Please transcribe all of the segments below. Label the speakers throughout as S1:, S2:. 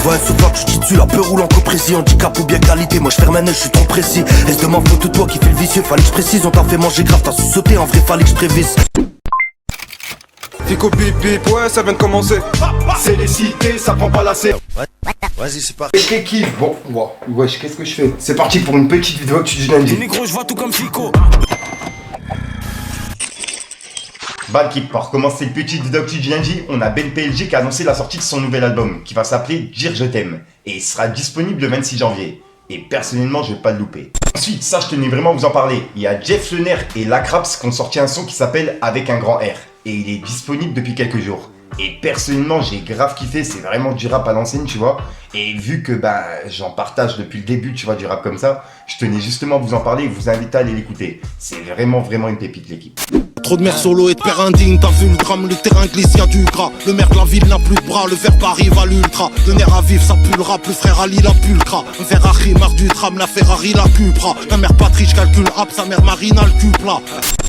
S1: Ouais, souvent que je dis dessus, la peur roule en coprécie. Handicap ou bien qualité, moi je ferme un œil, je suis trop précis. Est-ce de ma faute ou toi qui fais le vicieux? Fallait que je précise, on t'a fait manger grave, t'as sous-sauté, en vrai fallait que je prévise.
S2: Fico bip bip, ouais ça vient de commencer.
S3: C'est les cités, ça prend pas la serre.
S1: Vas-y, c'est parti.
S3: Wesh l'équipe, bon, wesh, qu'est-ce que je fais? C'est parti pour une petite vidéo que tu dis lundi.
S1: Le micro, je vois tout comme Fico.
S4: Bah l'équipe, pour commencer cette petite vidéo que tu dis lundi, on a Ben PLG qui a annoncé la sortie de son nouvel album, qui va s'appeler Dire Je t'aime, et il sera disponible le 26 janvier. Et personnellement, je vais pas le louper. Ensuite, ça je tenais vraiment à vous en parler, il y a Jeff Lener et Lacraps qui ont sorti un son qui s'appelle Avec un grand R, et il est disponible depuis quelques jours. Et personnellement, j'ai grave kiffé, c'est vraiment du rap à l'ancienne, tu vois. Et vu que j'en partage depuis le début, tu vois, du rap comme ça, je tenais justement à vous en parler et vous inviter à aller l'écouter. C'est vraiment une pépite l'équipe.
S5: Trop de mères solo et de pères indignes, t'as vu le drame, le terrain glisse, y'a du gras. Le maire de la ville n'a plus de bras, le verbe arrive à l'ultra. Le nerf à vivre, ça pue le rap, le frère Ali la pulcra. Un Ferrari marre du tram, la Ferrari la Cupra. Ta mère Patrice calcule rap, sa mère Marina le cupla.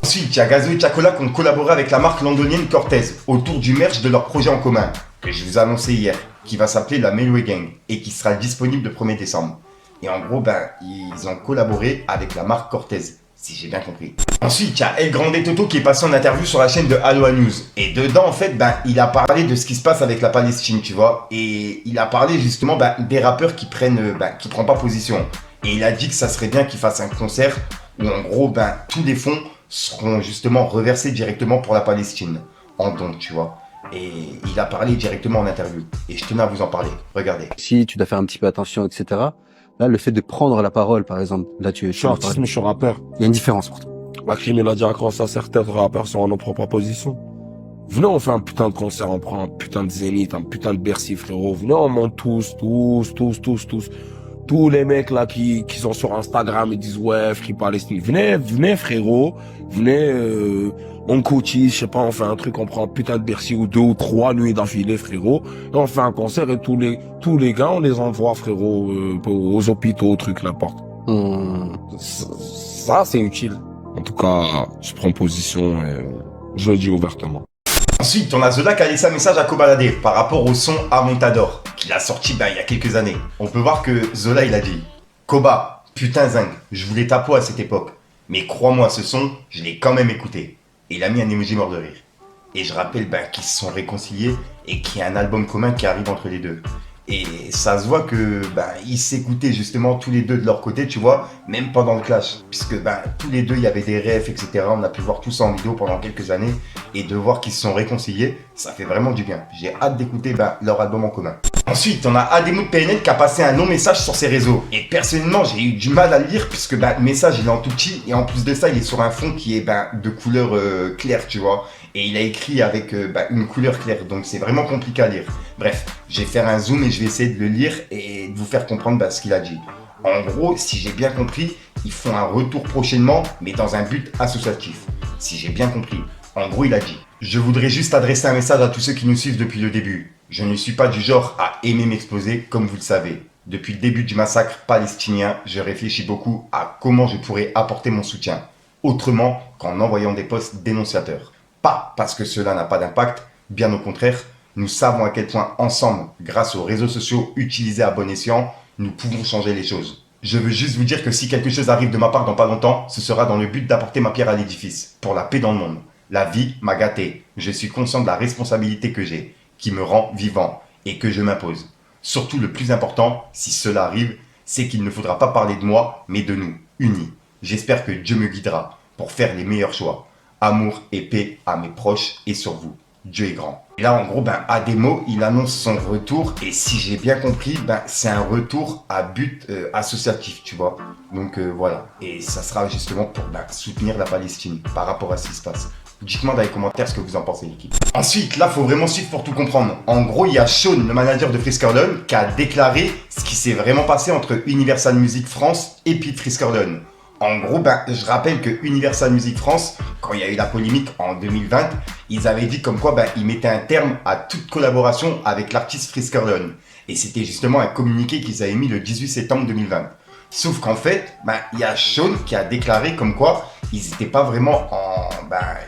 S4: Ensuite, il y a Gazo et Chacola qui ont collaboré avec la marque londonienne Cortez autour du merch de leur projet en commun, que je vous ai annoncé hier, qui va s'appeler la Melway Gang et qui sera disponible le 1er décembre. Et en gros, ils ont collaboré avec la marque Cortez, si j'ai bien compris. Ensuite, il y a El Grande Toto qui est passé en interview sur la chaîne de Aloha News. Et dedans, en fait, il a parlé de ce qui se passe avec la Palestine, tu vois. Et il a parlé justement des rappeurs qui prennent pas position. Et il a dit que ça serait bien qu'il fasse un concert où en gros, tous les fonds seront justement reversés directement pour la Palestine, en don, tu vois. Et il a parlé directement en interview. Et je tenais à vous en parler. Regardez.
S6: Si tu dois faire un petit peu attention, etc. Là, le fait de prendre la parole, par exemple, là,
S7: Je suis artiste, mais je suis rappeur.
S6: Il y a une différence pour toi.
S7: La crime, il a dit à quand ça, certains rappeurs sont en nos propres positions. Venez, on fait un putain de concert, on prend un putain de Zénith, un putain de Bercy, frérot. Venez, on monte tous. Tous les mecs là qui sont sur Instagram et disent ouais, Free Palestine. Venez frérot, venez, on cotise, je sais pas, on fait un truc, on prend un putain de Bercy ou 2 ou 3 nuits d'affilée frérot, et on fait un concert et tous les gars on les envoie frérot aux hôpitaux, trucs n'importe. Ça c'est utile. En tout cas, je prends position et je le dis ouvertement.
S4: Ensuite, on a Zola qui a laissé un message à Kobalade par rapport au son Amontador, qu'il a sorti il y a quelques années. On peut voir que Zola il a dit Koba, putain zinc, je voulais ta peau à cette époque. Mais crois-moi, ce son, je l'ai quand même écouté. Et il a mis un emoji mort de rire. Et je rappelle qu'ils se sont réconciliés et qu'il y a un album commun qui arrive entre les deux. Et ça se voit que ils s'écoutaient justement tous les deux de leur côté, tu vois, même pendant le clash. Puisque tous les deux, il y avait des refs, etc. On a pu voir tout ça en vidéo pendant quelques années. Et de voir qu'ils se sont réconciliés, ça fait vraiment du bien. J'ai hâte d'écouter leur album en commun. Ensuite, on a Ademout PNL qui a passé un long message sur ses réseaux. Et personnellement, j'ai eu du mal à le lire puisque le message, il est en tout petit. Et en plus de ça, il est sur un fond qui est de couleur claire, tu vois. Et il a écrit avec une couleur claire. Donc, c'est vraiment compliqué à lire. Bref, je vais faire un zoom et je vais essayer de le lire et de vous faire comprendre ce qu'il a dit. En gros, si j'ai bien compris, ils font un retour prochainement, mais dans un but associatif. Si j'ai bien compris. En gros, il a dit « Je voudrais juste adresser un message à tous ceux qui nous suivent depuis le début. Je ne suis pas du genre à aimer m'exposer, comme vous le savez. Depuis le début du massacre palestinien, je réfléchis beaucoup à comment je pourrais apporter mon soutien, autrement qu'en envoyant des posts dénonciateurs. Pas parce que cela n'a pas d'impact, bien au contraire, nous savons à quel point ensemble, grâce aux réseaux sociaux utilisés à bon escient, nous pouvons changer les choses. Je veux juste vous dire que si quelque chose arrive de ma part dans pas longtemps, ce sera dans le but d'apporter ma pierre à l'édifice, pour la paix dans le monde. La vie m'a gâté. Je suis conscient de la responsabilité que j'ai, qui me rend vivant et que je m'impose. Surtout le plus important, si cela arrive, c'est qu'il ne faudra pas parler de moi, mais de nous, unis. J'espère que Dieu me guidera pour faire les meilleurs choix. Amour et paix à mes proches et sur vous. Dieu est grand. Et là, en gros, Ademo, il annonce son retour. Et si j'ai bien compris, c'est un retour à but associatif, tu vois. Donc voilà. Et ça sera justement pour soutenir la Palestine par rapport à ce qui se passe. Dites-moi dans les commentaires ce que vous en pensez, l'équipe. Ensuite, là, faut vraiment suivre pour tout comprendre. En gros, il y a Sean, le manager de Friskordon, qui a déclaré ce qui s'est vraiment passé entre Universal Music France et Pete Friskordon. En gros, je rappelle que Universal Music France, quand il y a eu la polémique en 2020, ils avaient dit comme quoi ils mettaient un terme à toute collaboration avec l'artiste Friskordon. Et c'était justement un communiqué qu'ils avaient mis le 18 septembre 2020. Sauf qu'en fait, il y a Sean qui a déclaré comme quoi ils n'étaient pas vraiment en...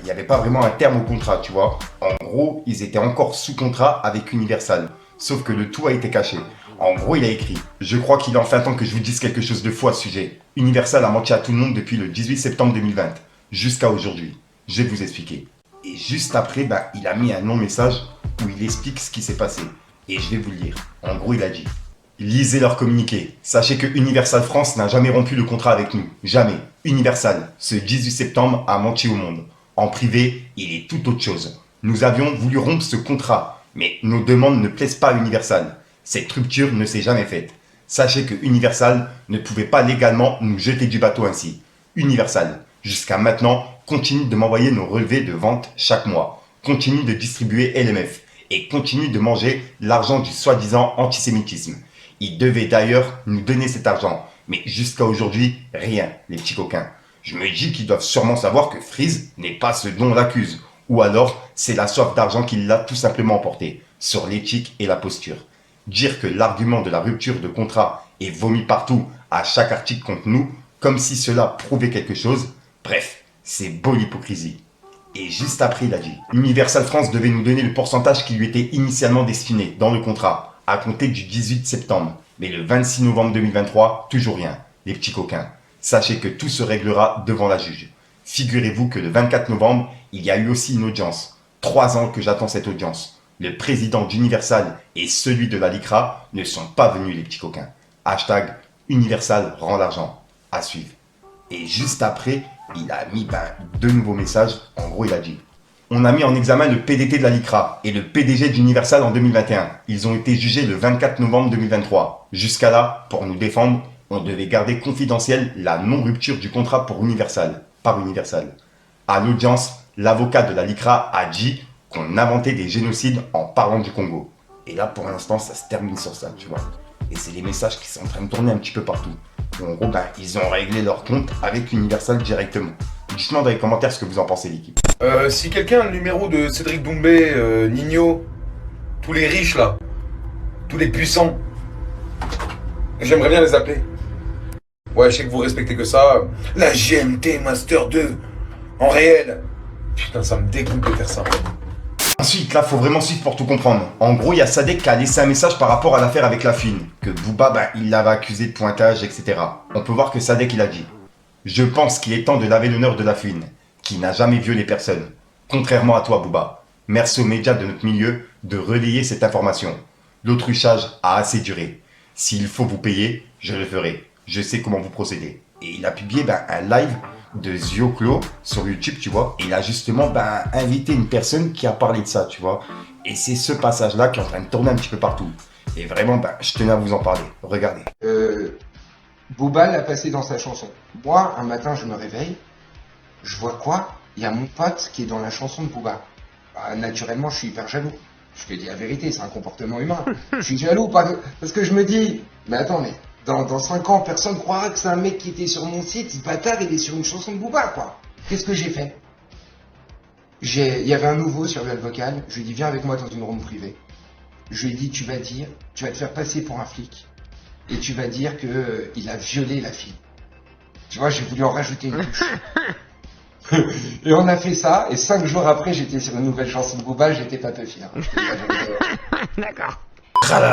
S4: il n'y avait pas vraiment un terme au contrat, tu vois. En gros, ils étaient encore sous contrat avec Universal. Sauf que le tout a été caché. En gros, il a écrit « Je crois qu'il est enfin temps que je vous dise quelque chose de faux à ce sujet. Universal a menti à tout le monde depuis le 18 septembre 2020, jusqu'à aujourd'hui. Je vais vous expliquer. » Et juste après, il a mis un long message où il explique ce qui s'est passé. Et je vais vous le lire. En gros, il a dit « Lisez leur communiqué. Sachez que Universal France n'a jamais rompu le contrat avec nous. Jamais. Universal, ce 18 septembre, a menti au monde. En privé, il est tout autre chose. Nous avions voulu rompre ce contrat, mais nos demandes ne plaisent pas à Universal. Cette rupture ne s'est jamais faite. Sachez que Universal ne pouvait pas légalement nous jeter du bateau ainsi. Universal, jusqu'à maintenant, continue de m'envoyer nos relevés de vente chaque mois. Continue de distribuer LMF. Et continue de manger l'argent du soi-disant antisémitisme. Il devait d'ailleurs nous donner cet argent. Mais jusqu'à aujourd'hui, rien, les petits coquins. Je me dis qu'ils doivent sûrement savoir que Freeze n'est pas ce dont on l'accuse. Ou alors, c'est la soif d'argent qui l'a tout simplement emporté. Sur l'éthique et la posture. Dire que l'argument de la rupture de contrat est vomi partout à chaque article contre nous, comme si cela prouvait quelque chose, bref, c'est beau l'hypocrisie. Et juste après, il a dit « Universal France devait nous donner le pourcentage qui lui était initialement destiné dans le contrat, à compter du 18 septembre. Mais le 26 novembre 2023, toujours rien, les petits coquins. Sachez que tout se réglera devant la juge. Figurez-vous que le 24 novembre, il y a eu aussi une audience. 3 ans que j'attends cette audience. Le président d'Universal et celui de la LICRA ne sont pas venus, les petits coquins. Hashtag Universal rend l'argent. À suivre. » Et juste après, il a mis 2 nouveaux messages. En gros, il a dit « On a mis en examen le PDT de la LICRA et le PDG d'Universal en 2021. Ils ont été jugés le 24 novembre 2023. Jusqu'à là, pour nous défendre, on devait garder confidentielle la non-rupture du contrat pour Universal, par Universal. À l'audience, l'avocat de la LICRA a dit qu'on inventait des génocides en parlant du Congo. Et là, pour l'instant, ça se termine sur ça, tu vois. Et c'est les messages qui sont en train de tourner un petit peu partout. Et en gros, ils ont réglé leur compte avec Universal directement. Dites-moi dans les commentaires ce que vous en pensez, l'équipe.
S2: Si quelqu'un a le numéro de Cédric Doumbé, Nino, tous les riches là, tous les puissants, j'aimerais bien les appeler. Ouais, je sais que vous respectez que ça. La GMT Master 2, en réel. Putain, ça me dégoûte de faire ça.
S4: Ensuite, là, faut vraiment suivre pour tout comprendre. En gros, il y a Sadek qui a laissé un message par rapport à l'affaire avec la fine, que Booba, il l'avait accusé de pointage, etc. On peut voir que Sadek, il a dit « Je pense qu'il est temps de laver l'honneur de la fine, qui n'a jamais violé personne. Contrairement à toi, Booba. Merci aux médias de notre milieu de relayer cette information. L'autruchage a assez duré. S'il faut vous payer, je le ferai. Je sais comment vous procédez. » Et il a publié un live de Zioclo sur YouTube, tu vois. Et il a justement invité une personne qui a parlé de ça, tu vois. Et c'est ce passage-là qui est en train de tourner un petit peu partout. Et vraiment, je tenais à vous en parler. Regardez.
S8: Booba l'a passé dans sa chanson. Moi, un matin, je me réveille. Je vois quoi? Il y a mon pote qui est dans la chanson de Booba. Naturellement, je suis hyper jaloux. Je te dis la vérité, c'est un comportement humain. Je suis jaloux parce que je me dis, mais attends, mais dans 5 ans, personne croira que c'est un mec qui était sur mon site, ce bâtard, il est sur une chanson de Booba, quoi. Qu'est-ce que j'ai fait? Il y avait un nouveau sur le vocal, je lui ai dit, viens avec moi dans une room privée. Je lui ai dit, tu vas te faire passer pour un flic. Et tu vas dire que il a violé la fille. Tu vois, j'ai voulu en rajouter une touche. Et on a fait ça, et 5 jours après, j'étais sur une nouvelle chanson de Booba, j'étais pas peu fier.
S9: D'accord.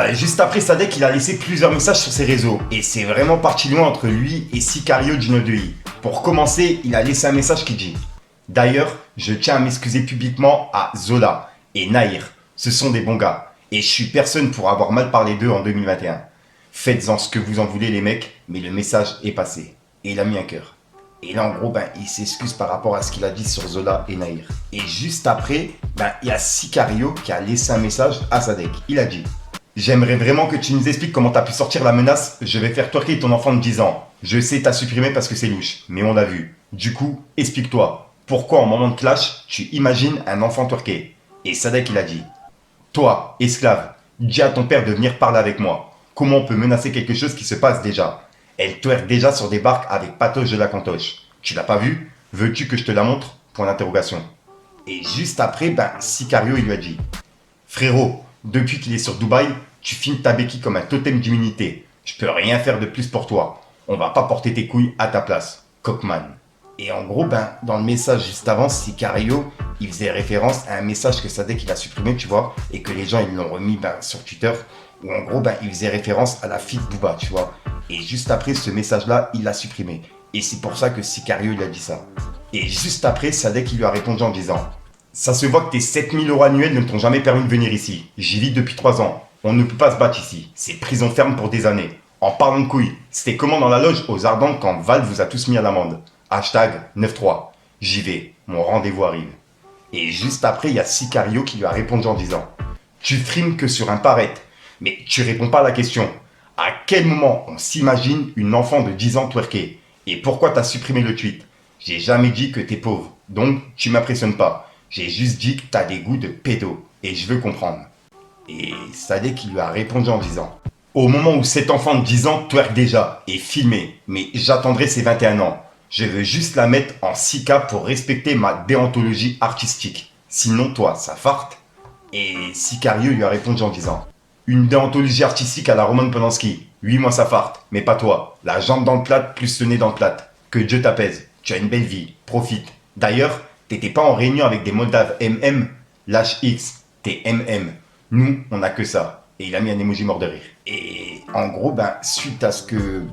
S4: Et juste après, Sadek, il a laissé plusieurs messages sur ses réseaux. Et c'est vraiment parti loin entre lui et Sicario Gino 2i. Pour commencer, il a laissé un message qui dit « D'ailleurs, je tiens à m'excuser publiquement à Zola et Nahir. Ce sont des bons gars. Et je suis personne pour avoir mal parlé d'eux en 2021. Faites-en ce que vous en voulez les mecs, mais le message est passé. » Et il a mis un cœur. Et là, en gros, il s'excuse par rapport à ce qu'il a dit sur Zola et Nahir. Et juste après, il y a Sicario qui a laissé un message à Sadek. Il a dit « J'aimerais vraiment que tu nous expliques comment t'as pu sortir la menace. Je vais faire twerker ton enfant de 10 ans. Je sais t'as supprimé parce que c'est louche, mais on l'a vu. Du coup, explique-toi. Pourquoi en moment de clash, tu imagines un enfant twerker ?» Et Sadek, il a dit « Toi, esclave, dis à ton père de venir parler avec moi. Comment on peut menacer quelque chose qui se passe déjà? Elle twerk déjà sur des barques avec Patoche de la Cantoche. Tu l'as pas vu? Veux-tu que je te la montre? Point d'interrogation. » Et juste après, Sicario, il lui a dit « Frérot, depuis qu'il est sur Dubaï, tu filmes ta béquille comme un totem d'immunité. Je peux rien faire de plus pour toi. On va pas porter tes couilles à ta place. Cockman. » Et en gros, ben, dans le message juste avant, Sicario, il faisait référence à un message que Sadek il a supprimé, tu vois, et que les gens ils l'ont remis ben, sur Twitter, où en gros, ben, il faisait référence à la fille de Booba, tu vois. Et juste après, ce message-là, il l'a supprimé. Et c'est pour ça que Sicario, il a dit ça. Et juste après, Sadek, il lui a répondu en disant « Ça se voit que tes 7000 € annuels ne t'ont jamais permis de venir ici. J'y vis depuis 3 ans. On ne peut pas se battre ici. C'est prison ferme pour des années. En parlant de couilles, c'était comment dans la loge aux Ardentes quand Val vous a tous mis à l'amende. Hashtag 93. J'y vais. Mon rendez-vous arrive. » Et juste après, il y a Sicario qui lui a répondu en disant « Tu frimes que sur un paraître. Mais tu réponds pas à la question. À quel moment on s'imagine une enfant de 10 ans twerker? Et pourquoi t'as supprimé le tweet? J'ai jamais dit que t'es pauvre. Donc, tu m'impressionnes pas. J'ai juste dit que t'as des goûts de pédo. Et je veux comprendre. » Et Sadek qui lui a répondu en disant « Au moment où cet enfant de 10 ans twerk déjà et filmé, mais j'attendrai ses 21 ans. Je veux juste la mettre en 6K pour respecter ma déontologie artistique. Sinon, toi, ça farte. » Et Sicario lui a répondu en disant « Une déontologie artistique à la Roman Polanski. Oui, moi ça farte, mais pas toi. La jambe dans le plat plus le nez dans le plat. Que Dieu t'apaise. Tu as une belle vie. Profite. D'ailleurs, t'étais pas en réunion avec des Moldaves MM. Lâche X. T'es MM. Nous, on a que ça. » Et il a mis un emoji mort de rire. Et en gros, ben, suite à ce que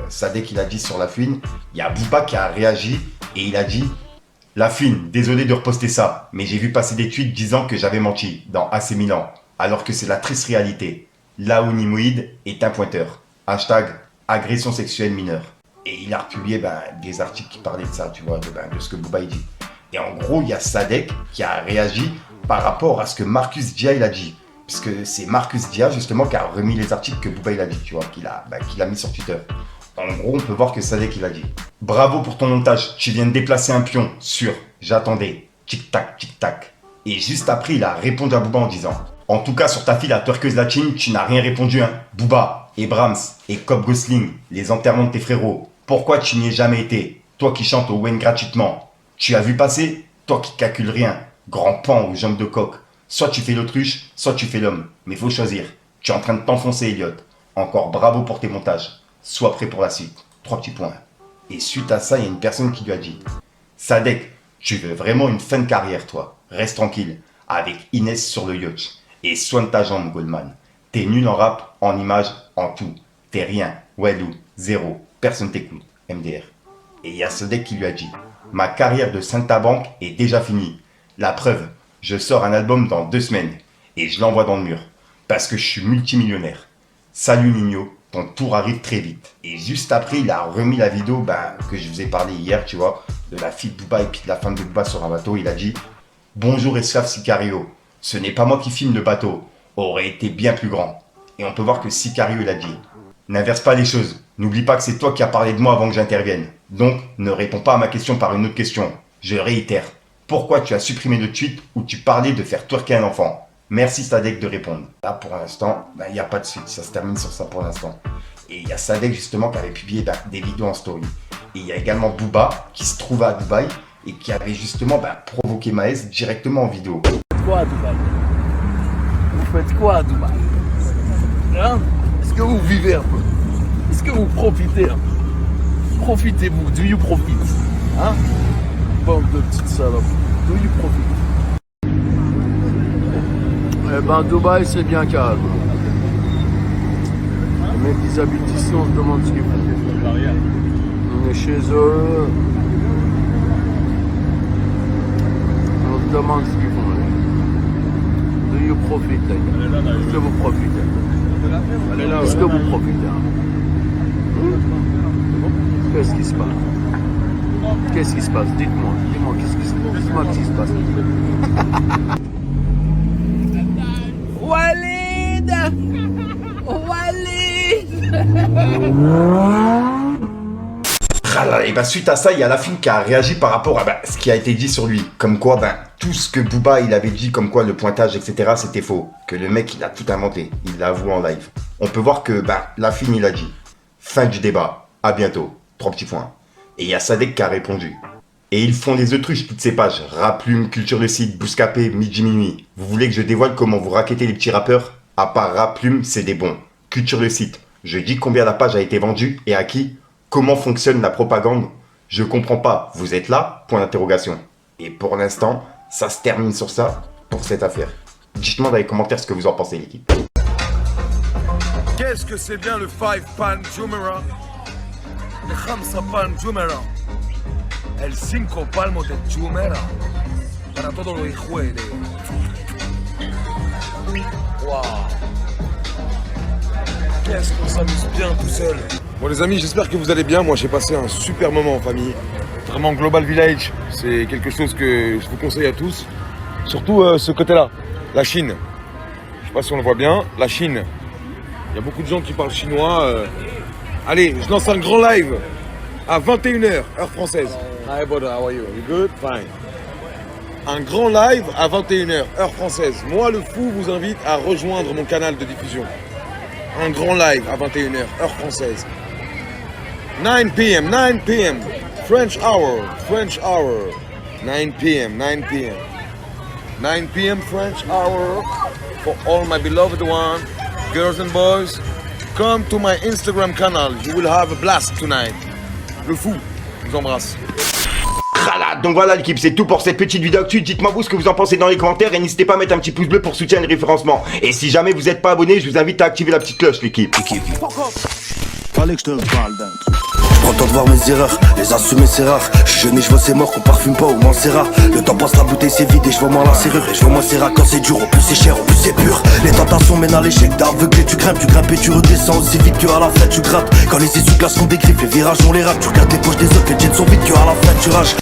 S4: Sadek il a dit sur La Fouine, il y a Booba qui a réagi et il a dit « La Fouine, désolé de reposter ça, mais j'ai vu passer des tweets disant que j'avais menti dans AC Milan, alors que c'est la triste réalité. Laounimoïde est un pointeur. Hashtag agression sexuelle mineure. » Et il a republié des articles qui parlaient de ça, tu vois, de ce que Booba il dit. Et en gros, il y a Sadek qui a réagi par rapport à ce que Marcus Dia il a dit. Puisque c'est Marcus Dia justement qui a remis les articles que Booba il a dit, tu vois, qu'il a mis sur Twitter. En gros, on peut voir que Sadek il a dit « Bravo pour ton montage, tu viens de déplacer un pion sur j'attendais, tic-tac, tic-tac. » Et juste après, il a répondu à Booba en disant « En tout cas, sur ta fille la twerkeuse latine, tu n'as rien répondu, hein. Booba, et Brahms, et Cobb Gosling, les enterrements de tes frérots. Pourquoi tu n'y es jamais été? Toi qui chantes au Wayne gratuitement. Tu as vu passer? Toi qui calcules rien. Grand pan aux jambes de coq. Soit tu fais l'autruche, soit tu fais l'homme. Mais faut choisir. Tu es en train de t'enfoncer, Elliot. Encore bravo pour tes montages. Sois prêt pour la suite. 3 petits points. » Et suite à ça, il y a une personne qui lui a dit « Sadek, tu veux vraiment une fin de carrière, toi. Reste tranquille. Avec Inès sur le yacht. Et soigne ta jambe, Goldman. T'es nul en rap, en image, en tout. T'es rien. Walou. Zéro. Personne t'écoute. MDR. » Et il y a Sadek qui lui a dit « Ma carrière de Saint-Tabanque est déjà finie. La preuve, je sors un album dans 2 semaines. Et je l'envoie dans le mur. Parce que je suis multimillionnaire. Salut Nino, ton tour arrive très vite. » Et juste après, il a remis la vidéo que je vous ai parlé hier, tu vois, de la fille de Booba et puis de la femme de Booba sur un bateau. Il a dit « Bonjour esclave Sicario. Ce n'est pas moi qui filme le bateau. Aurait été bien plus grand. » Et on peut voir que Sicario, il a dit « N'inverse pas les choses. N'oublie pas que c'est toi qui as parlé de moi avant que j'intervienne. Donc, ne réponds pas à ma question par une autre question. Je réitère. Pourquoi tu as supprimé le tweet où tu parlais de faire twerker un enfant? Merci Sadek de répondre. » Là, pour l'instant, il n'y a pas de suite. Ça se termine sur ça pour l'instant. Et il y a Sadek, justement, qui avait publié des vidéos en story. Et il y a également Booba, qui se trouve à Dubaï, et qui avait justement provoqué Maes directement en vidéo.
S10: Quoi à Dubaï? Vous faites quoi à Dubaï? Hein? Est-ce que vous vivez un peu? Est-ce que vous profitez un peu? Profitez-vous, do you profit? Hein? Bande de petites salopes, do you profit? Eh ben Dubaï c'est bien calme. Les mecs ils habitent ici, on se demande ce qu'ils font. On est chez eux. On se demande ce qu'ils font. Do you profit? Est-ce que vous profitez? Est-ce que vous profitez? Qu'est-ce qui se passe? Qu'est-ce qui se passe? Dites-moi, qu'est-ce qui se passe? Dites-moi ce qui se passe. Walid!
S4: Et suite à ça, il y a La Fouine qui a réagi par rapport à ce qui a été dit sur lui. Comme quoi, tout ce que Booba il avait dit, comme quoi le pointage, etc., c'était faux. Que le mec, il a tout inventé. Il l'a avoué en live. On peut voir que La Fouine, il a dit fin du débat. À bientôt. 3 petits points. Et il y a Sadek qui a répondu. Et ils font les autruches, toutes ces pages. Rap, Plume, Culture le Site, Bouscapé, Midi Minuit. Vous voulez que je dévoile comment vous raquettez les petits rappeurs? À part Rap, Plume, c'est des bons. Culture le Site. Je dis combien la page a été vendue et à qui? Comment fonctionne la propagande? Je comprends pas, vous êtes là? Point d'interrogation. Et pour l'instant, ça se termine sur ça pour cette affaire. Dites-moi dans les commentaires ce que vous en pensez, l'équipe.
S2: Qu'est-ce que c'est bien le 5-pan Jumeirah? Le 5-pan Jumeirah. El 5 palmo de Jumeirah. Para todos los hijueles. Wow. Qu'est-ce qu'on s'amuse bien tout seul. Bon les amis, j'espère que vous allez bien. Moi j'ai passé un super moment en famille. Vraiment Global Village, c'est quelque chose que je vous conseille à tous. Surtout ce côté-là, la Chine. Je sais pas si on le voit bien, la Chine. Il y a beaucoup de gens qui parlent chinois. Allez, je lance un grand live à 21h, heure française. Hi brother, how are you? You good? Fine. Un grand live à 21h, heure française. Moi, le fou, vous invite à rejoindre mon canal de diffusion. Un grand live à 21h, heure française. 9 p.m., 9 p.m. French hour, 9 p.m., 9 p.m. 9 p.m. French hour for all my beloved ones, girls and boys. Come to my Instagram channel, you will have a blast tonight. Le fou, je vous embrasse.
S4: Donc voilà l'équipe, c'est tout pour cette petite vidéo actu. Dites-moi vous ce que vous en pensez dans les commentaires et n'hésitez pas à mettre un petit pouce bleu pour soutenir le référencement. Et si jamais vous n'êtes pas abonné, je vous invite à activer la petite cloche l'équipe.
S5: Fallait que je te parle d'un truc.
S1: Prends le temps de voir mes erreurs, les assumer c'est rare. Je suis jeune et je vois c'est mort qu'on parfume pas au moins c'est rare. Le temps passe, la bouteille c'est vide et je vois moins la serrure. Et je vois moins c'est rare quand c'est dur, au plus c'est cher, au plus c'est pur. Les tentations mènent à l'échec, d'aveuglé tu grimpes et tu redescends aussi vite que à la fin tu grattes. Quand les essuie-glaces sont des griffes, les virages on les rate. Tu regardes tes poches des autres, les jeans sont vides que à la fin tu rages.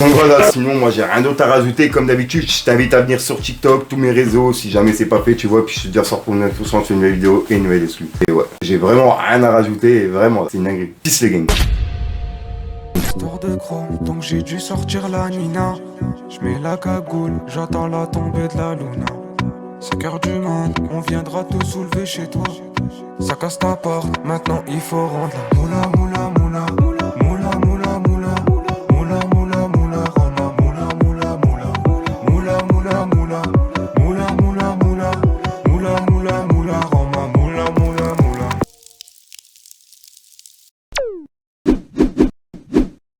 S4: Donc voilà, sinon moi j'ai rien d'autre à rajouter. Comme d'habitude, je t'invite à venir sur TikTok, tous mes réseaux, si jamais c'est pas fait, tu vois. Puis je te dis à sort pour une tous sur une nouvelle vidéo et une nouvelle exclue. Et ouais, j'ai vraiment rien à rajouter, et vraiment, c'est une dinguerie. Peace les gangs.
S11: Histoire de chrome, donc j'ai dû sortir la Nina. J'mets la cagoule, j'attends la tombée de la luna. 5h du mat, on viendra te soulever chez toi. Ça casse ta porte, maintenant il faut rendre la moula.